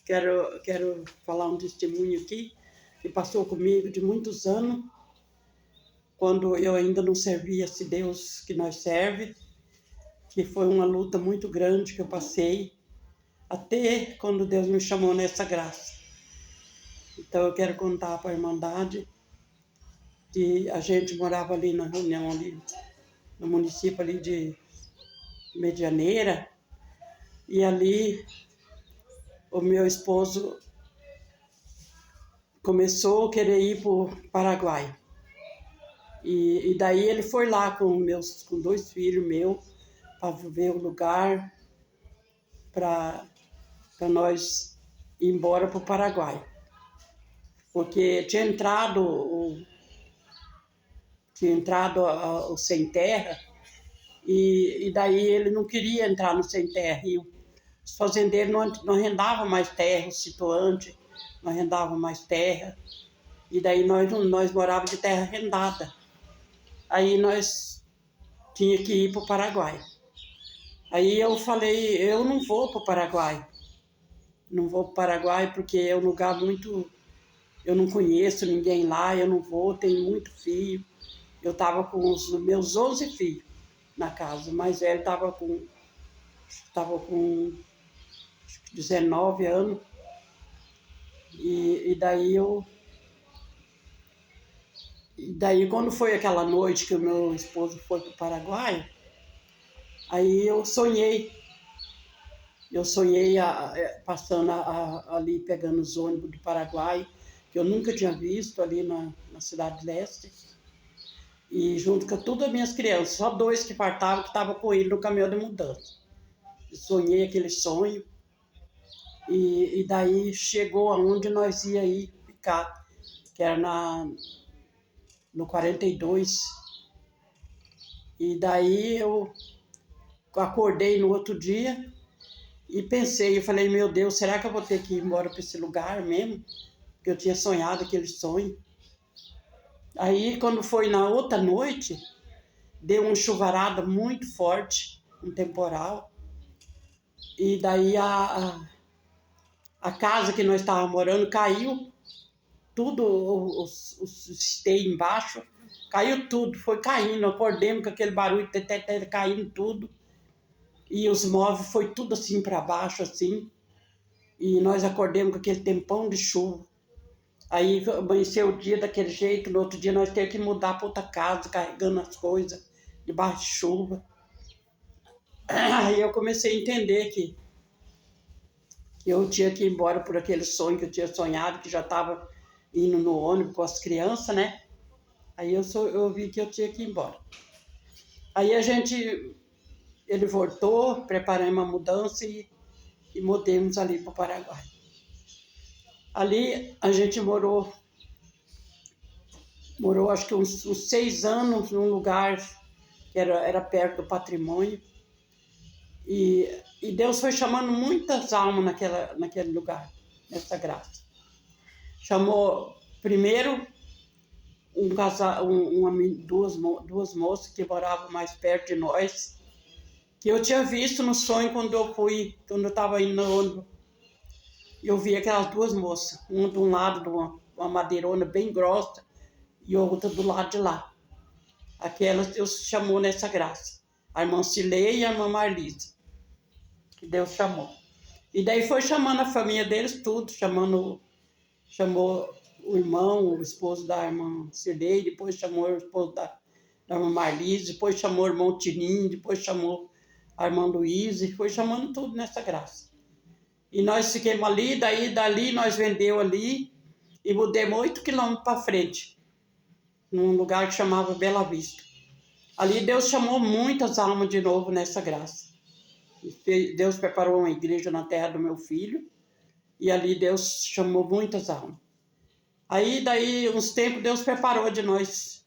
Quero falar um testemunho aqui que passou comigo de muitos anos, quando eu ainda não servia esse Deus que nós serve, que foi uma luta muito grande que eu passei, até quando Deus me chamou nessa graça. Então eu quero contar para a Irmandade que a gente morava ali na reunião, ali no município ali de Medianeira, e ali o meu esposo começou a querer ir para o Paraguai. E daí ele foi lá com 2 filhos meus para ver o lugar para nós ir embora para o Paraguai. Porque tinha entrado o sem terra, e daí ele não queria entrar no sem terra. E os fazendeiros não arrendavam mais terra, os situantes não arrendavam mais terra. E daí nós morávamos de terra arrendada. Aí nós tinha que ir para o Paraguai. Aí eu falei, eu não vou para o Paraguai. Não vou para o Paraguai porque é um lugar muito... Eu não conheço ninguém lá, eu não vou, tenho muito filho. Eu estava com os meus 11 filhos na casa. O mais velho estava com 19 anos. E daí quando foi aquela noite que o meu esposo foi para o Paraguai, aí eu sonhei passando ali, pegando os ônibus do Paraguai, que eu nunca tinha visto ali na Cidade Leste, e junto com todas as minhas crianças, só 2 que faltavam, que estavam com ele no caminhão de mudança. Eu sonhei aquele sonho, e daí chegou aonde nós ia ir ficar, que era no 42, e daí eu acordei no outro dia e pensei, eu falei, meu Deus, será que eu vou ter que ir embora para esse lugar mesmo? Porque eu tinha sonhado aquele sonho. Aí, quando foi na outra noite, deu uma chuvarada muito forte, um temporal, e daí a casa que nós estávamos morando caiu, tudo, os esteios embaixo, caiu tudo, foi caindo, acordemos com aquele barulho, caindo tudo, e os móveis foi tudo assim para baixo, assim, e nós acordemos com aquele tempão de chuva. Aí amanheceu o dia daquele jeito, no outro dia nós temos que mudar para outra casa, carregando as coisas, debaixo de chuva. Aí eu comecei a entender que eu tinha que ir embora por aquele sonho que eu tinha sonhado, que já estava indo no ônibus com as crianças, né? Aí eu vi que eu tinha que ir embora. Aí ele voltou, preparamos uma mudança e mudamos ali para o Paraguai. Ali a gente morou acho que uns 6 anos num lugar que era perto do patrimônio. E Deus foi chamando muitas almas naquele lugar, nessa graça. Chamou primeiro um casal, duas moças que moravam mais perto de nós, que eu tinha visto no sonho quando eu estava indo no ônibus. Eu vi aquelas 2 moças, uma de um lado de uma madeirona bem grossa e outra do lado de lá. Aquelas Deus chamou nessa graça. A irmã Cileia e a irmã Marlise, que Deus chamou. E daí foi chamando a família deles tudo, chamou o irmão, o esposo da irmã Cileia, depois chamou o esposo da irmã Marlise, depois chamou o irmão Tininho, depois chamou a irmã Luísa, e foi chamando tudo nessa graça. E nós ficamos ali, dali nós vendeu ali e mudamos 8 quilômetros para frente, num lugar que chamava Bela Vista. Ali Deus chamou muitas almas de novo nessa graça. Deus preparou uma igreja na terra do meu filho, e ali Deus chamou muitas almas. Aí daí uns tempos Deus preparou de nós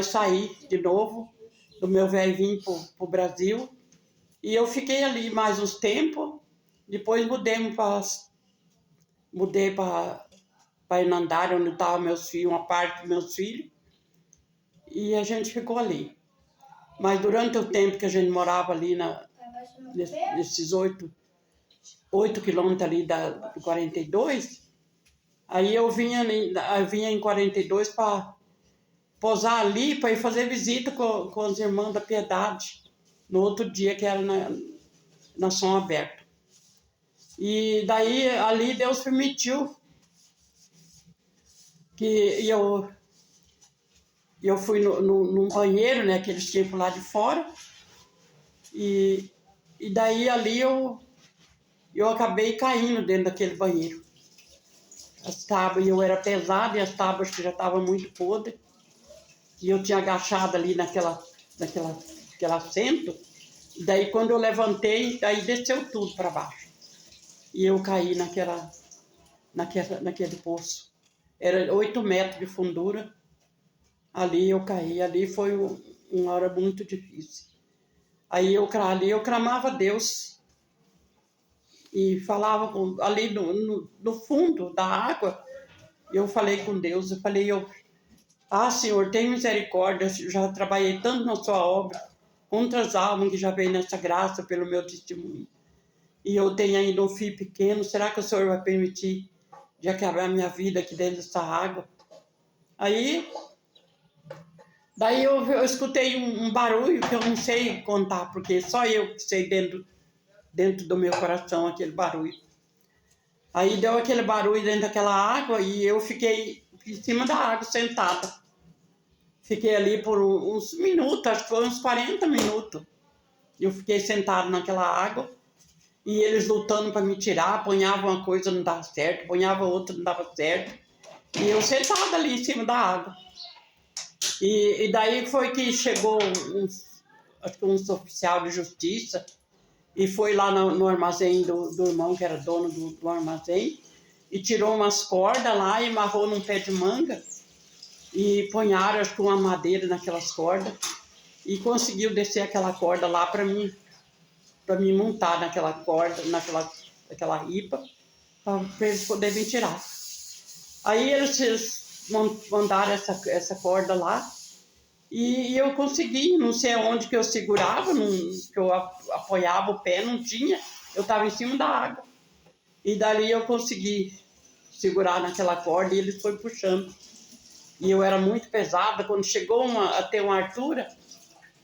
sair de novo, do meu velho vir para o Brasil, e eu fiquei ali mais uns tempos. Depois mudei para Hernandária, onde estavam meus filhos, uma parte dos meus filhos, e a gente ficou ali. Mas durante o tempo que a gente morava ali, nesses 8 8 quilômetros ali do 42. Aí eu vinha em 42 para posar ali, para ir fazer visita com os irmãos da Piedade, no outro dia que era na Som Aberto. E daí ali Deus permitiu que eu fui num banheiro, né, que eles tinham lá de fora, e daí ali eu acabei caindo dentro daquele banheiro. As tábuas, eu era pesada e as tábuas que já estavam muito podres, e eu tinha agachado ali naquele assento, e daí quando eu levantei, daí desceu tudo para baixo. E eu caí naquele poço. Era 8 metros de fundura. Ali eu caí, ali foi uma hora muito difícil. Aí eu clamava a Deus e falava ali no fundo da água. Eu falei com Deus, eu falei, Senhor, tem misericórdia, eu já trabalhei tanto na sua obra, contra as almas que já veio nessa graça pelo meu testemunho. E eu tenho ainda um filho pequeno, será que o Senhor vai permitir de acabar a minha vida aqui dentro dessa água? Daí eu escutei um barulho que eu não sei contar, porque só eu que sei dentro do meu coração aquele barulho. Aí deu aquele barulho dentro daquela água e eu fiquei em cima da água sentada. Fiquei ali por uns minutos, acho que foi uns 40 minutos. Eu fiquei sentado naquela água e eles lutando para me tirar, apanhavam uma coisa, não dava certo, apanhavam outra, não dava certo. E eu sentada ali em cima da água. E daí foi que chegou acho que uns oficial de justiça e foi lá no armazém do irmão, que era dono do armazém, e tirou umas cordas lá e amarrou num pé de manga e ponharam, acho que uma madeira naquelas cordas e conseguiu descer aquela corda lá para mim montar naquela corda, naquela ripa, para eles poderem me tirar. Aí eles mandaram essa corda lá e eu consegui, não sei onde que eu segurava, que eu apoiava o pé, não tinha, eu estava em cima da água. E dali eu consegui segurar naquela corda e eles foram puxando. E eu era muito pesada, quando chegou a ter uma altura,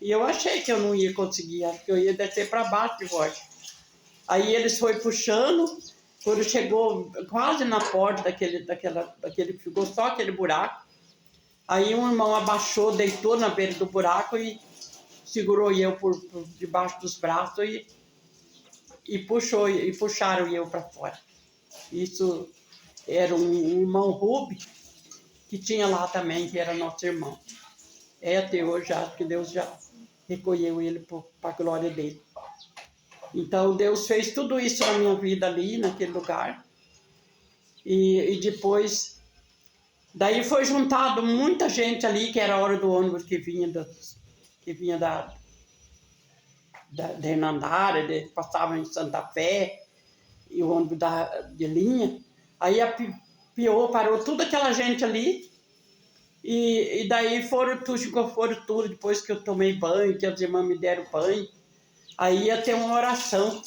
e eu achei que eu não ia conseguir, acho que eu ia descer para baixo de volta. Aí eles foram puxando, quando chegou quase na porta daquele ficou só aquele buraco. Aí um irmão abaixou, deitou na beira do buraco e segurou eu por debaixo dos braços e puxaram eu para fora. Isso era um irmão Rubi, que tinha lá também, que era nosso irmão. Até hoje, acho que Deus já recolheu ele para a glória dele. Então, Deus fez tudo isso na minha vida ali, naquele lugar. E depois, daí foi juntado muita gente ali, que era a hora do ônibus que vinha da Hernandária, passava em Santa Fé, e o ônibus de linha. Aí a pior parou toda aquela gente ali, e daí foram tudo, depois que eu tomei banho, que as irmãs me deram banho. Aí ia ter uma oração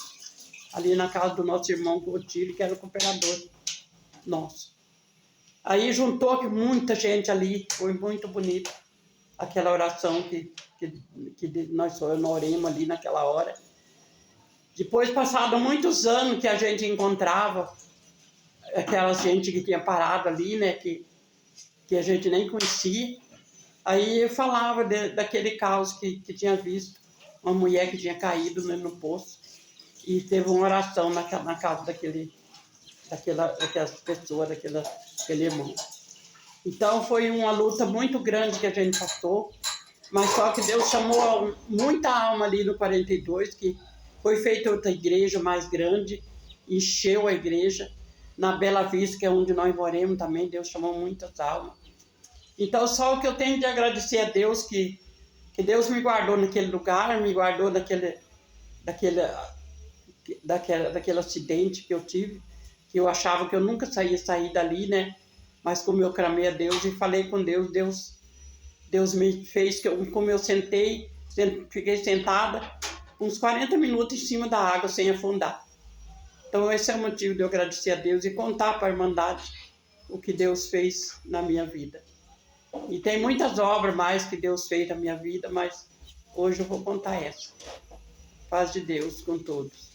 ali na casa do nosso irmão Cotilho, que era o cooperador nosso. Aí juntou muita gente ali, foi muito bonito aquela oração que nós oramos ali naquela hora. Depois, passado muitos anos que a gente encontrava aquela gente que tinha parado ali, né, que a gente nem conhecia, aí eu falava daquele caos que tinha visto, uma mulher que tinha caído, né, no poço, e teve uma oração na casa daquelas pessoas, daquele irmão. Então foi uma luta muito grande que a gente passou, mas só que Deus chamou muita alma ali no 42, que foi feita outra igreja mais grande, encheu a igreja. Na Bela Vista, que é onde nós moramos também, Deus chamou muitas almas. Então só o que eu tenho de agradecer a Deus, que Deus me guardou naquele lugar, me guardou daquele acidente que eu tive, que eu achava que eu nunca ia sair dali, né? Mas como eu clamei a Deus e falei com Deus me fez, como eu fiquei sentada uns 40 minutos em cima da água sem afundar. Então esse é o motivo de eu agradecer a Deus e contar para a Irmandade o que Deus fez na minha vida. E tem muitas obras mais que Deus fez na minha vida, mas hoje eu vou contar essa. Paz de Deus com todos.